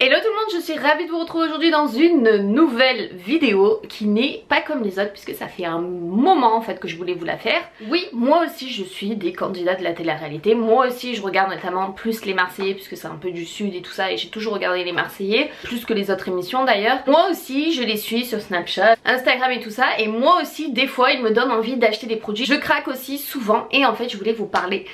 Hello tout le monde, je suis ravie de vous retrouver aujourd'hui dans une nouvelle vidéo qui n'est pas comme les autres puisque ça fait un moment en fait que je voulais vous la faire. Oui, moi aussi je suis des candidats de la télé-réalité, moi aussi je regarde notamment plus les Marseillais puisque c'est un peu du sud et tout ça et j'ai toujours regardé les Marseillais, plus que les autres émissions d'ailleurs. Moi aussi je les suis sur Snapchat, Instagram et tout ça et moi aussi des fois ils me donnent envie d'acheter des produits. Je craque aussi souvent et en fait je voulais vous parler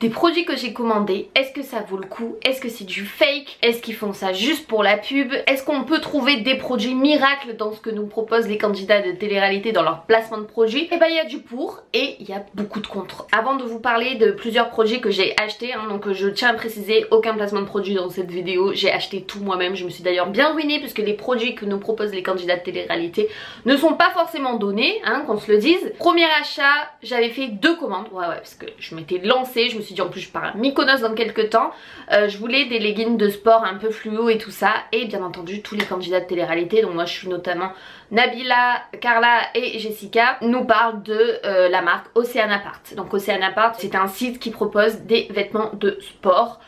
des produits que j'ai commandés. Est-ce que ça vaut le coup? Est-ce que c'est du fake? Est-ce qu'ils font ça juste pour la pub? Est-ce qu'on peut trouver des produits miracles dans ce que nous proposent les candidats de télé-réalité dans leur placement de produits? Et bah il y a du pour et il y a beaucoup de contre. Avant de vous parler de plusieurs produits que j'ai achetés, donc je tiens à préciser aucun placement de produit dans cette vidéo, j'ai acheté tout moi-même. Je me suis d'ailleurs bien ruinée puisque les produits que nous proposent les candidats de télé-réalité ne sont pas forcément donnés, qu'on se le dise. Premier achat, j'avais fait 2 commandes, ouais parce que je m'étais lancée, je me suis dit en plus je pars à Mykonos dans quelques temps, je voulais des leggings de sport un peu fluo et tout ça et bien entendu tous les candidats de télé-réalité, donc moi je suis notamment Nabila, Carla et Jessica, nous parlent de la marque Oceanapart. Donc Oceanapart c'est un site qui propose des vêtements de sport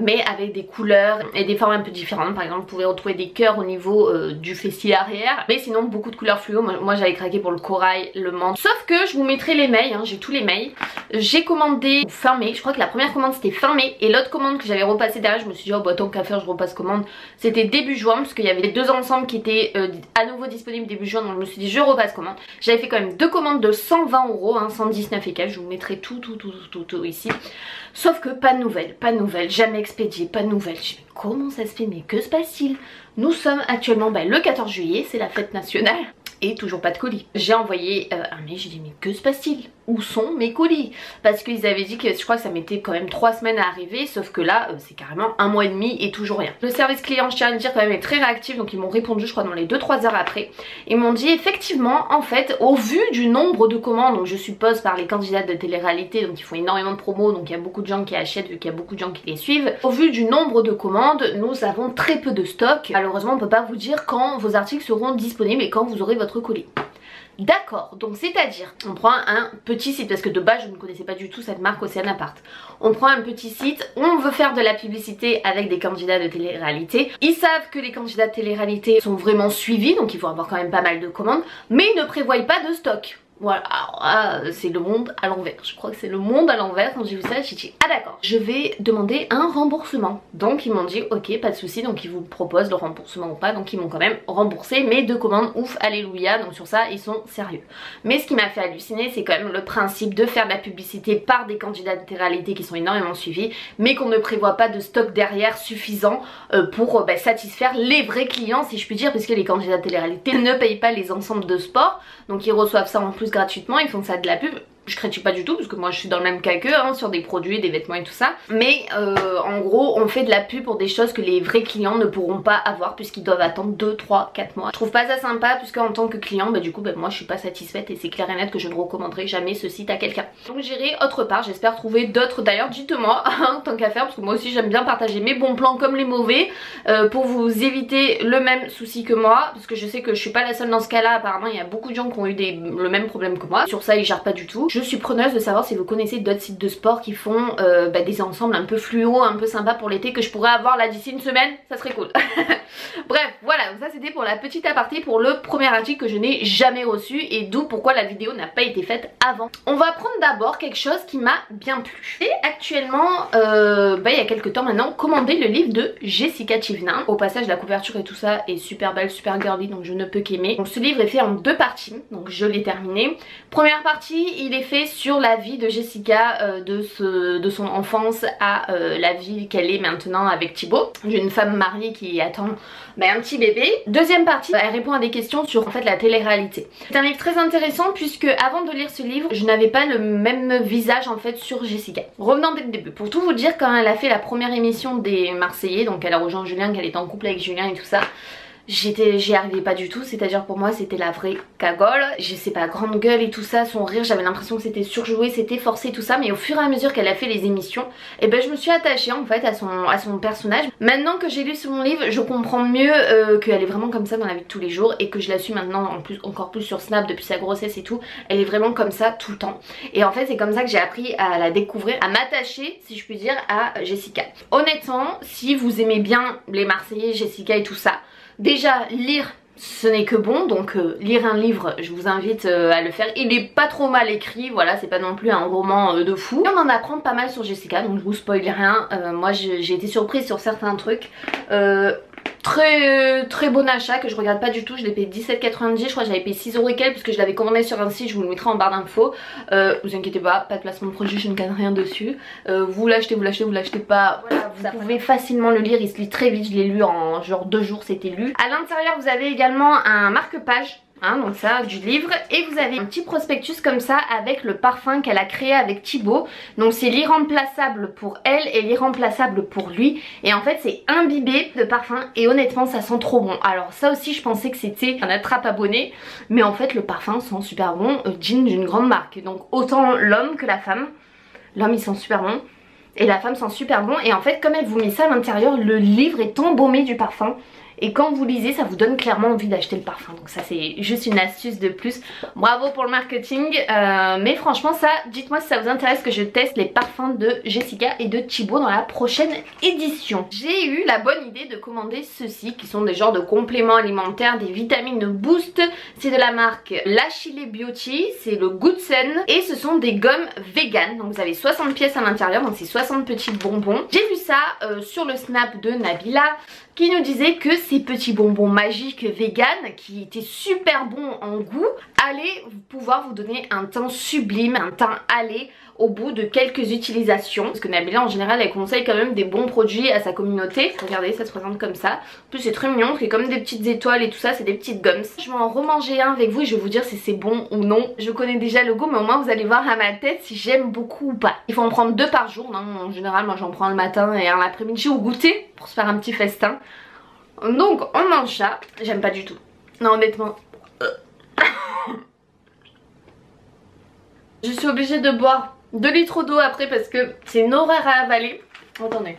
mais avec des couleurs et des formes un peu différentes. Par exemple vous pouvez retrouver des cœurs au niveau du fessier arrière, mais sinon beaucoup de couleurs fluo. Moi j'avais craqué pour le corail, le menthe, sauf que je vous mettrai les mails, j'ai tous les mails. J'ai commandé fin mai, je crois que la première commande c'était fin mai et l'autre commande que j'avais repassé derrière, je me suis dit oh bah tant qu'à faire je repasse commande, c'était début juin parce qu'il y avait les 2 ensembles qui étaient à nouveau disponibles début juin, donc je me suis dit je repasse commande. J'avais fait quand même 2 commandes de 120 €, 119 et quelques, je vous mettrai tout ici. Sauf que pas de nouvelles, jamais expédié, pas de nouvelles. Je me dis mais comment ça se fait, mais que se passe-t-il? Nous sommes actuellement le 14 juillet, c'est la fête nationale. Et toujours pas de colis. J'ai envoyé un mail, j'ai dit mais que se passe-t-il? Où sont mes colis? Parce qu'ils avaient dit que je crois que ça mettait quand même 3 semaines à arriver, sauf que là c'est carrément 1 mois et demi et toujours rien. Le service client, je tiens à le dire, quand même est très réactif, donc ils m'ont répondu je crois dans les 2-3 heures après. Ils m'ont dit effectivement en fait au vu du nombre de commandes, donc je suppose par les candidats de télé-réalité, donc ils font énormément de promos, donc il y a beaucoup de gens qui achètent vu qu'il y a beaucoup de gens qui les suivent. Au vu du nombre de commandes, nous avons très peu de stock. Malheureusement on peut pas vous dire quand vos articles seront disponibles et quand vous aurez votre colis. D'accord, donc c'est à dire, on prend un petit site, parce que de base je ne connaissais pas du tout cette marque Oceanapart. On prend un petit site, on veut faire de la publicité avec des candidats de télé-réalité. Ils savent que les candidats de télé-réalité sont vraiment suivis, donc il faut avoir quand même pas mal de commandes, mais ils ne prévoient pas de stock. Voilà, alors c'est le monde à l'envers, je crois que c'est le monde à l'envers. Quand j'ai vu ça j'ai dit ah d'accord, je vais demander un remboursement. Donc ils m'ont dit ok pas de souci, donc ils vous proposent le remboursement ou pas, donc ils m'ont quand même remboursé mes 2 commandes, ouf alléluia, donc sur ça ils sont sérieux. Mais ce qui m'a fait halluciner c'est quand même le principe de faire de la publicité par des candidats de télé-réalité qui sont énormément suivis, mais qu'on ne prévoit pas de stock derrière suffisant pour satisfaire les vrais clients si je puis dire, puisque les candidats de télé-réalité ne payent pas les ensembles de sport, donc ils reçoivent ça en plus gratuitement, ils font ça de la pub. Je critique pas du tout parce que moi je suis dans le même cas qu'eux sur des produits, des vêtements et tout ça. Mais en gros on fait de la pub pour des choses que les vrais clients ne pourront pas avoir puisqu'ils doivent attendre 2, 3, 4 mois. Je trouve pas ça sympa puisque en tant que client du coup moi je suis pas satisfaite et c'est clair et net que je ne recommanderai jamais ce site à quelqu'un. Donc j'irai autre part, j'espère trouver d'autres, d'ailleurs dites-moi tant qu'à faire parce que moi aussi j'aime bien partager mes bons plans comme les mauvais pour vous éviter le même souci que moi, parce que je sais que je suis pas la seule dans ce cas là, apparemment il y a beaucoup de gens qui ont eu le même problème que moi. Sur ça ils gèrent pas du tout. Je suis preneuse de savoir si vous connaissez d'autres sites de sport qui font des ensembles un peu fluo, un peu sympa pour l'été que je pourrais avoir là d'ici une semaine, ça serait cool. Bref voilà, donc ça c'était pour la petite aparté pour le premier article que je n'ai jamais reçu et d'où pourquoi la vidéo n'a pas été faite avant. On va prendre d'abord quelque chose qui m'a bien plu. J'ai actuellement il y a quelques temps maintenant commandé le livre de Jessica Thivenin. Au passage la couverture et tout ça est super belle, super girly, donc je ne peux qu'aimer. Donc ce livre est fait en 2 parties, donc je l'ai terminé. Première partie il est fait sur la vie de Jessica, de son enfance à la vie qu'elle est maintenant avec Thibaut, d'une femme mariée qui attend un petit bébé. Deuxième partie, elle répond à des questions sur en fait la télé-réalité. C'est un livre très intéressant puisque avant de lire ce livre, je n'avais pas le même visage en fait sur Jessica. Revenons dès le début. Pour tout vous dire, quand elle a fait la première émission des Marseillais, donc elle a rejoint Julien, qu'elle était en couple avec Julien et tout ça, j'y arrivais pas du tout, c'est-à-dire pour moi c'était la vraie cagole, je sais pas, grande gueule et tout ça, son rire, j'avais l'impression que c'était surjoué, c'était forcé tout ça, mais au fur et à mesure qu'elle a fait les émissions, et ben je me suis attachée en fait à son personnage. Maintenant que j'ai lu son livre, je comprends mieux qu'elle est vraiment comme ça dans la vie de tous les jours et que je la suis maintenant en plus, encore plus sur Snap depuis sa grossesse et tout, elle est vraiment comme ça tout le temps. Et en fait c'est comme ça que j'ai appris à la découvrir, à m'attacher si je puis dire à Jessica. Honnêtement, si vous aimez bien les Marseillais, Jessica et tout ça, déjà lire ce n'est que bon, donc lire un livre je vous invite à le faire. Il est pas trop mal écrit, voilà, c'est pas non plus un roman de fou. Et on en apprend pas mal sur Jessica, donc je vous spoil rien. Moi j'ai été surprise sur certains trucs. Très bon achat que je regarde pas du tout, je l'ai payé 17,90, je crois que j'avais payé 6€ et quelques parce que je l'avais commandé sur un site, je vous le mettrai en barre d'infos. Vous inquiétez pas de placement de produit, je ne gagne rien dessus. Vous l'achetez, vous l'achetez pas, voilà, vous pouvez facilement le lire, il se lit très vite, je l'ai lu en genre 2 jours, c'était lu. À l'intérieur vous avez également un marque-page. Donc ça du livre, et vous avez un petit prospectus comme ça avec le parfum qu'elle a créé avec Thibaut. Donc c'est l'irremplaçable pour elle et l'irremplaçable pour lui, et en fait c'est imbibé de parfum et honnêtement ça sent trop bon. Alors ça aussi je pensais que c'était un attrape-abonné, mais en fait le parfum sent super bon, jean d'une grande marque, donc autant l'homme que la femme. L'homme il sent super bon et la femme sent super bon, et en fait comme elle vous met ça à l'intérieur, le livre est embaumé du parfum. Et quand vous lisez, ça vous donne clairement envie d'acheter le parfum. Donc ça c'est juste une astuce de plus. Bravo pour le marketing. Mais franchement ça, dites-moi si ça vous intéresse que je teste les parfums de Jessica et de Thibaut dans la prochaine édition. J'ai eu la bonne idée de commander ceux-ci qui sont des genres de compléments alimentaires, des vitamines boost. C'est de la marque L'Achille Beauty, c'est le Good Sun. Et ce sont des gommes vegan. Donc vous avez 60 pièces à l'intérieur, donc c'est 60 petits bonbons. J'ai vu ça sur le snap de Nabila, qui nous disait que ces petits bonbons magiques vegan qui étaient super bons en goût allaient pouvoir vous donner un teint sublime, un teint allé au bout de quelques utilisations. Parce que Nabila en général elle conseille quand même des bons produits à sa communauté. Regardez, ça se présente comme ça. En plus c'est très mignon, c'est comme des petites étoiles et tout ça, c'est des petites gums. Je vais en remanger un avec vous et je vais vous dire si c'est bon ou non. Je connais déjà le goût, mais au moins vous allez voir à ma tête si j'aime beaucoup ou pas. Il faut en prendre 2 par jour, non, en général moi j'en prends le matin et un l'après-midi au goûter pour se faire un petit festin. Donc on mange ça, j'aime pas du tout. Non honnêtement. Je suis obligée de boire 2 litres d'eau après parce que c'est une horreur à avaler. Attendez.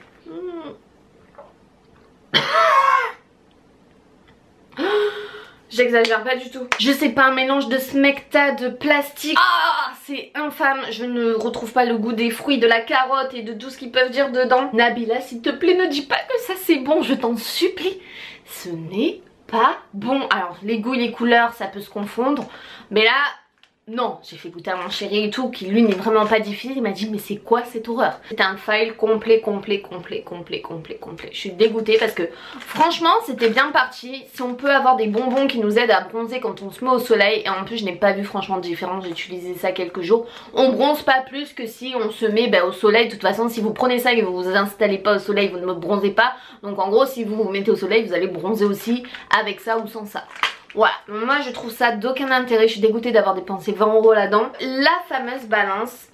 J'exagère pas du tout. Je sais pas, un mélange de smecta, de plastique. Ah, c'est infâme. Je ne retrouve pas le goût des fruits, de la carotte et de tout ce qu'ils peuvent dire dedans. Nabila, s'il te plaît, ne dis pas que ça c'est bon, je t'en supplie. Ce n'est pas bon. Alors, les goûts et les couleurs, ça peut se confondre. Mais là, non, j'ai fait goûter à mon chéri et tout, qui lui n'est vraiment pas difficile. Il m'a dit mais c'est quoi cette horreur? C'était un fail complet. Je suis dégoûtée parce que franchement c'était bien parti. Si on peut avoir des bonbons qui nous aident à bronzer quand on se met au soleil, et en plus je n'ai pas vu franchement de différence, j'ai utilisé ça quelques jours. On bronze pas plus que si on se met au soleil. De toute façon si vous prenez ça et que vous vous installez pas au soleil, vous ne me bronzez pas. Donc en gros si vous vous mettez au soleil, vous allez bronzer aussi avec ça ou sans ça. Voilà, moi je trouve ça d'aucun intérêt, je suis dégoûtée d'avoir dépensé 20 € là-dedans. La fameuse balance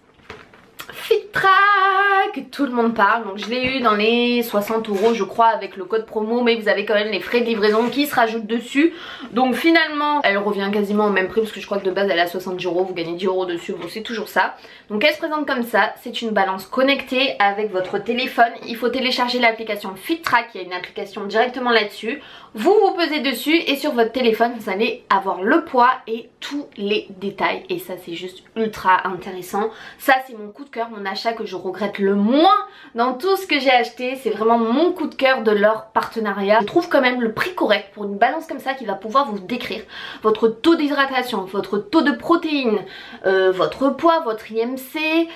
FitTrack, tout le monde parle, donc je l'ai eu dans les 60 € je crois avec le code promo, mais vous avez quand même les frais de livraison qui se rajoutent dessus. Donc finalement elle revient quasiment au même prix parce que je crois que de base elle est à 70 €, vous gagnez 10 € dessus, bon c'est toujours ça. Donc elle se présente comme ça, c'est une balance connectée avec votre téléphone. Il faut télécharger l'application FitTrack, il y a une application directement là-dessus. Vous vous pesez dessus et sur votre téléphone vous allez avoir le poids et tous les détails, et ça c'est juste ultra intéressant. Ça c'est mon coup de cœur, mon achat que je regrette le moins dans tout ce que j'ai acheté. C'est vraiment mon coup de cœur de leur partenariat. Je trouve quand même le prix correct pour une balance comme ça qui va pouvoir vous décrire votre taux d'hydratation, votre taux de protéines, votre poids, votre IMC,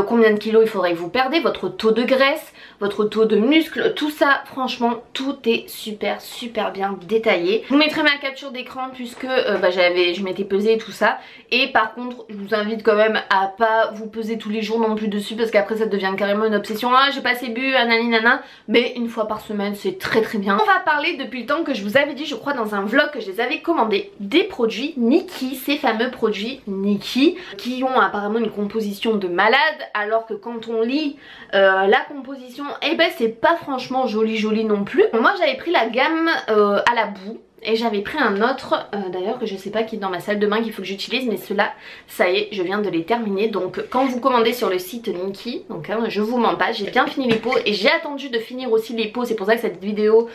combien de kilos il faudrait que vous perdez, votre taux de graisse, votre taux de muscle, tout ça franchement tout est super bien détaillé. Je vous mettrai ma capture d'écran puisque je m'étais pesée et tout ça. Et par contre je vous invite quand même à pas vous peser tous les jours non plus dessus parce qu'après ça devient carrément une obsession. Ah j'ai pas assez bu, anani nana. Mais une fois par semaine c'est très très bien. On va parler depuis le temps que je vous avais dit, je crois dans un vlog que je les avais commandés, des produits Nikkie, ces fameux produits Nikkie qui ont apparemment une composition de malade, alors que quand on lit la composition, eh ben c'est pas franchement joli non plus. Moi j'avais pris la gamme à la boue. Et j'avais pris un autre, d'ailleurs que je sais pas, qui est dans ma salle de bain qu'il faut que j'utilise. Mais ceux-là, ça y est, je viens de les terminer. Donc quand vous commandez sur le site Nikkie, donc hein, je vous mens pas, j'ai bien fini les pots. Et j'ai attendu de finir aussi les pots. C'est pour ça que cette vidéo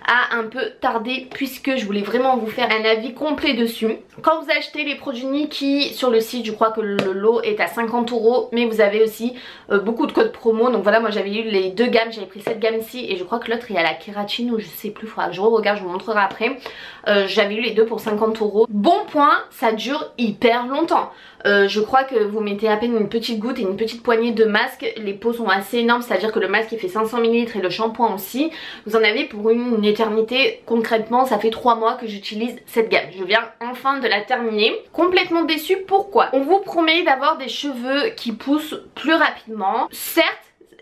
a un peu tardé, puisque je voulais vraiment vous faire un avis complet dessus. Quand vous achetez les produits Nikkie sur le site, je crois que le lot est à 50 €. Mais vous avez aussi beaucoup de codes promo. Donc voilà, moi j'avais eu les deux gammes. J'avais pris cette gamme-ci et je crois que l'autre il y a la kératine ou je sais plus, il faudra que je regarde, je vous montrerai après. J'avais eu les deux pour 50 €. Bon point, ça dure hyper longtemps. Je crois que vous mettez à peine une petite goutte et une petite poignée de masque. Les pots sont assez énormes, c'est à dire que le masque il fait 500 ml et le shampoing aussi. Vous en avez pour une éternité. Concrètement ça fait 3 mois que j'utilise cette gamme. Je viens enfin de la terminer. Complètement déçue, pourquoi? On vous promet d'avoir des cheveux qui poussent plus rapidement. Certes,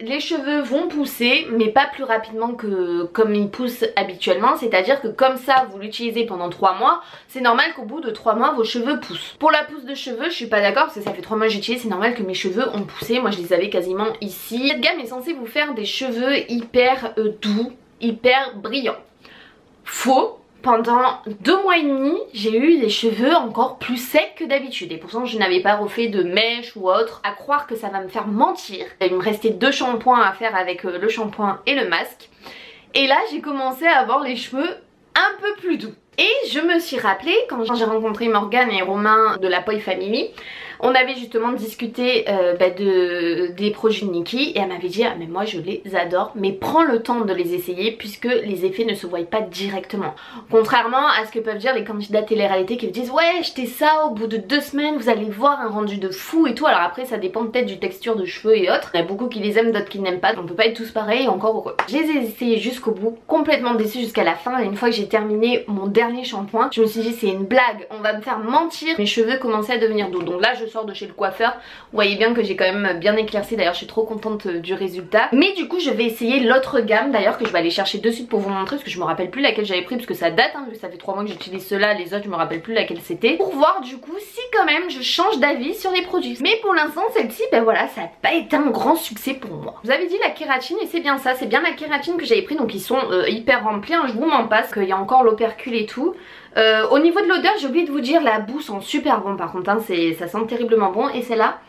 les cheveux vont pousser mais pas plus rapidement que comme ils poussent habituellement, c'est à dire que comme ça vous l'utilisez pendant 3 mois, c'est normal qu'au bout de 3 mois vos cheveux poussent. Pour la pousse de cheveux je suis pas d'accord parce que ça fait 3 mois que j'utilise, c'est normal que mes cheveux ont poussé, moi je les avais quasiment ici. Cette gamme est censée vous faire des cheveux hyper doux, hyper brillants. Faux. Pendant 2 mois et demi, j'ai eu des cheveux encore plus secs que d'habitude. Et pourtant, je n'avais pas refait de mèche ou autre. À croire que ça va me faire mentir. Il me restait 2 shampoings à faire avec le shampoing et le masque. Et là, j'ai commencé à avoir les cheveux un peu plus doux. Et je me suis rappelé, quand j'ai rencontré Morgane et Romain de la Poi Family, on avait justement discuté des produits Nikkie et elle m'avait dit ah mais moi je les adore, mais prends le temps de les essayer puisque les effets ne se voient pas directement. Contrairement à ce que peuvent dire les candidats télé-réalité qui vous disent ouais achetez ça, au bout de 2 semaines vous allez voir un rendu de fou et tout. Alors après ça dépend peut-être du texture de cheveux et autres. Il y a beaucoup qui les aiment, d'autres qui n'aiment pas, on peut pas être tous pareils, encore heureux. Je les ai essayés jusqu'au bout, complètement déçue jusqu'à la fin. Et une fois que j'ai terminé mon dernier shampoing, je me suis dit c'est une blague, on va me faire mentir. Mes cheveux commençaient à devenir doux. Donc là je sors de chez le coiffeur, vous voyez bien que j'ai quand même bien éclairci, d'ailleurs je suis trop contente du résultat. Mais du coup je vais essayer l'autre gamme d'ailleurs que je vais aller chercher de suite pour vous montrer parce que je me rappelle plus laquelle j'avais pris parce que ça date hein, ça fait 3 mois que j'utilise cela, les autres je me rappelle plus laquelle c'était, pour voir du coup si quand même je change d'avis sur les produits. Mais pour l'instant celle-ci ben voilà, ça n'a pas été un grand succès pour moi. Vous avez dit la kératine et c'est bien ça, c'est bien la kératine que j'avais pris, donc ils sont hyper remplis hein, je vous mens pas parce qu'il y a encore l'opercule et tout. Au niveau de l'odeur j'ai oublié de vous dire, la boue sent super bon par contre hein, ça sent terriblement bon. Et celle-là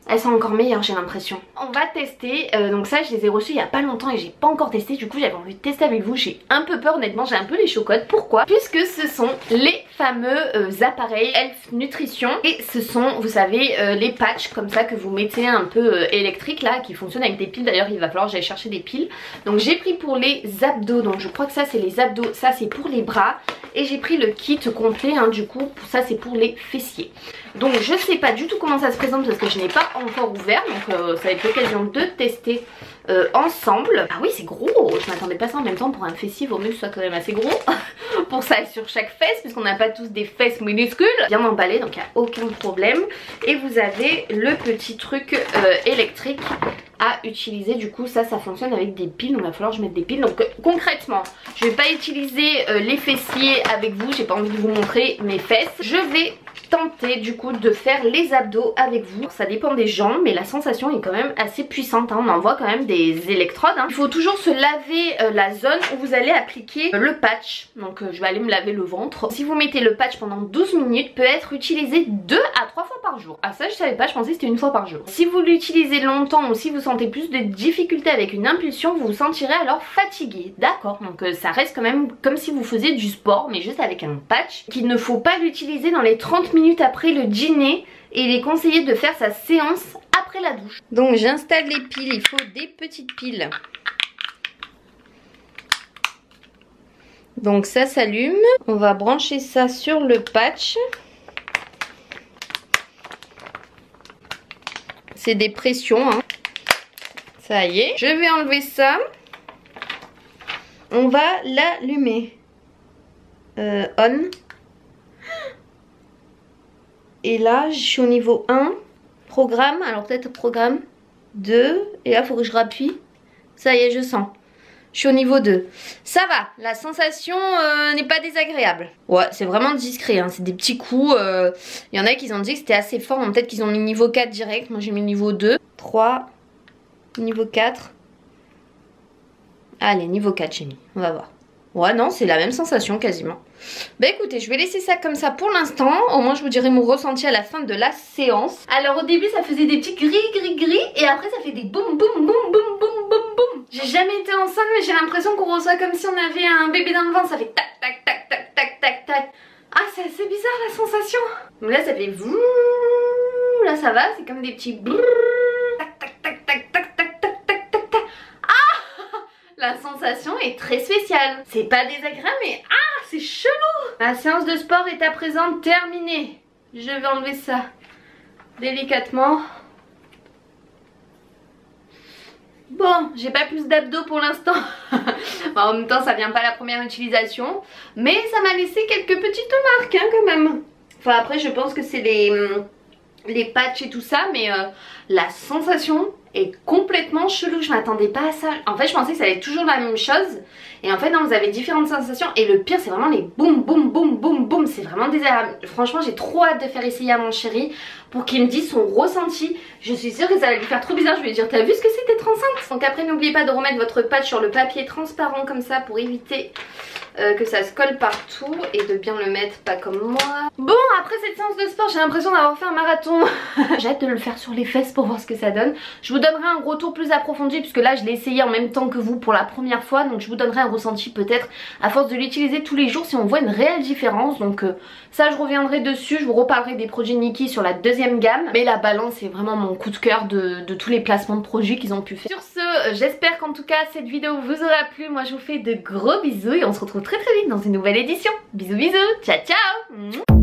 elles sont encore meilleures j'ai l'impression. On va tester, donc ça je les ai reçus il y a pas longtemps et j'ai pas encore testé. Du coup j'avais envie de tester avec vous, j'ai un peu peur honnêtement, j'ai un peu les chocottes. Pourquoi? Puisque ce sont les fameux appareils Elf Nutrition. Et ce sont, vous savez, les patchs comme ça que vous mettez un peu électriques là, qui fonctionnent avec des piles. D'ailleurs il va falloir que j'aille chercher des piles. Donc j'ai pris pour les abdos, donc je crois que ça c'est les abdos, ça c'est pour les bras. Et j'ai pris le kit complet hein, du coup, ça c'est pour les fessiers. Donc je sais pas du tout comment ça se présente parce que je n'ai pas encore ouvert, donc ça va être l'occasion de tester ensemble. Ah oui c'est gros, je m'attendais pas ça en même temps. Pour un fessier vaut mieux que ce soit quand même assez gros pour ça sur chaque fesse puisqu'on n'a pas tous des fesses minuscules. Bien emballé donc il n'y a aucun problème. Et vous avez le petit truc électrique à utiliser, du coup ça fonctionne avec des piles, donc il va falloir que je mette des piles. Donc concrètement je vais pas utiliser les fessiers avec vous, j'ai pas envie de vous montrer mes fesses. Je vais tenter du coup de faire les abdos avec vous. Ça dépend des gens mais la sensation est quand même assez puissante hein. On en voit quand même des électrodes hein. Il faut toujours se laver la zone où vous allez appliquer le patch. Donc je vais aller me laver le ventre. Si vous mettez le patch pendant 12 minutes, peut être utilisé 2 à 3 fois par jour. Ah ça je savais pas, je pensais que c'était une fois par jour. Si vous l'utilisez longtemps ou si vous sentez plus de difficultés avec une impulsion, vous vous sentirez alors fatigué. D'accord, donc ça reste quand même comme si vous faisiez du sport mais juste avec un patch. Qu'il ne faut pas l'utiliser dans les 30 minutes après le dîner et il est conseillé de faire sa séance après la douche. Donc j'installe les piles, il faut des petites piles. Donc ça s'allume, on va brancher ça sur le patch. C'est des pressions hein. Ça y est, je vais enlever ça. On va l'allumer. On. Et là, je suis au niveau 1. Programme, alors peut-être programme 2. Et là, il faut que je rappuie. Ça y est, je sens. Je suis au niveau 2. Ça va, la sensation n'est pas désagréable. Ouais, c'est vraiment discret, hein. C'est des petits coups. Il y en a qui ont dit que c'était assez fort. Peut-être qu'ils ont mis niveau 4 direct. Moi, j'ai mis niveau 2. 3. Niveau 4. Allez, niveau 4, j'ai mis. On va voir. Ouais, non, c'est la même sensation quasiment. Bah écoutez, je vais laisser ça comme ça pour l'instant. Au moins, je vous dirai mon ressenti à la fin de la séance. Alors au début, ça faisait des petits gris, gris, gris. Et après, ça fait des boum, boum, boum, boum, boum, boum, boum. J'ai jamais été enceinte, mais j'ai l'impression qu'on reçoit comme si on avait un bébé dans le ventre. Ça fait tac, tac, tac, tac, tac, tac, tac. Ah, c'est assez bizarre la sensation. Donc là, ça fait vrou. Là, ça va, c'est comme des petits brrr. Tac, tac, tac, tac, tac, tac, tac, tac, tac, tac. Ah, la sensation est très spéciale. C'est pas désagréable, mais ah, c'est chelou. La séance de sport est à présent terminée. Je vais enlever ça délicatement. Bon, j'ai pas plus d'abdos pour l'instant. Bon, en même temps, ça vient pas la première utilisation. Mais ça m'a laissé quelques petites marques, hein, quand même. Enfin, après, je pense que c'est les patchs et tout ça. Mais la sensation est complètement chelou. Je m'attendais pas à ça. En fait, je pensais que ça allait être toujours la même chose. Et en fait, non, vous avez différentes sensations. Et le pire, c'est vraiment les boum, boum, boum, boum, boum. C'est vraiment désagréable. Franchement, j'ai trop hâte de faire essayer à mon chéri pour qu'il me dise son ressenti. Je suis sûre que ça va lui faire trop bizarre. Je vais lui dire, t'as vu ce que c'est d'être enceinte? Donc après, n'oubliez pas de remettre votre patch sur le papier transparent comme ça pour éviter que ça se colle partout. Et de bien le mettre, pas comme moi. Bon, après cette séance de sport, j'ai l'impression d'avoir fait un marathon. J'ai hâte de le faire sur les fesses pour voir ce que ça donne. Je vous donnerai un retour plus approfondi puisque là, je l'ai essayé en même temps que vous pour la première fois. Donc je vous donnerai un ressenti peut-être à force de l'utiliser tous les jours si on voit une réelle différence. Donc ça, je reviendrai dessus. Je vous reparlerai des produits Nikki sur la deuxième gamme. Mais la balance, c'est vraiment mon coup de cœur de tous les placements de produits qu'ils ont pu faire. Sur ce, j'espère qu'en tout cas cette vidéo vous aura plu. Moi, je vous fais de gros bisous et on se retrouve très très vite dans une nouvelle édition. Bisous bisous, ciao ciao.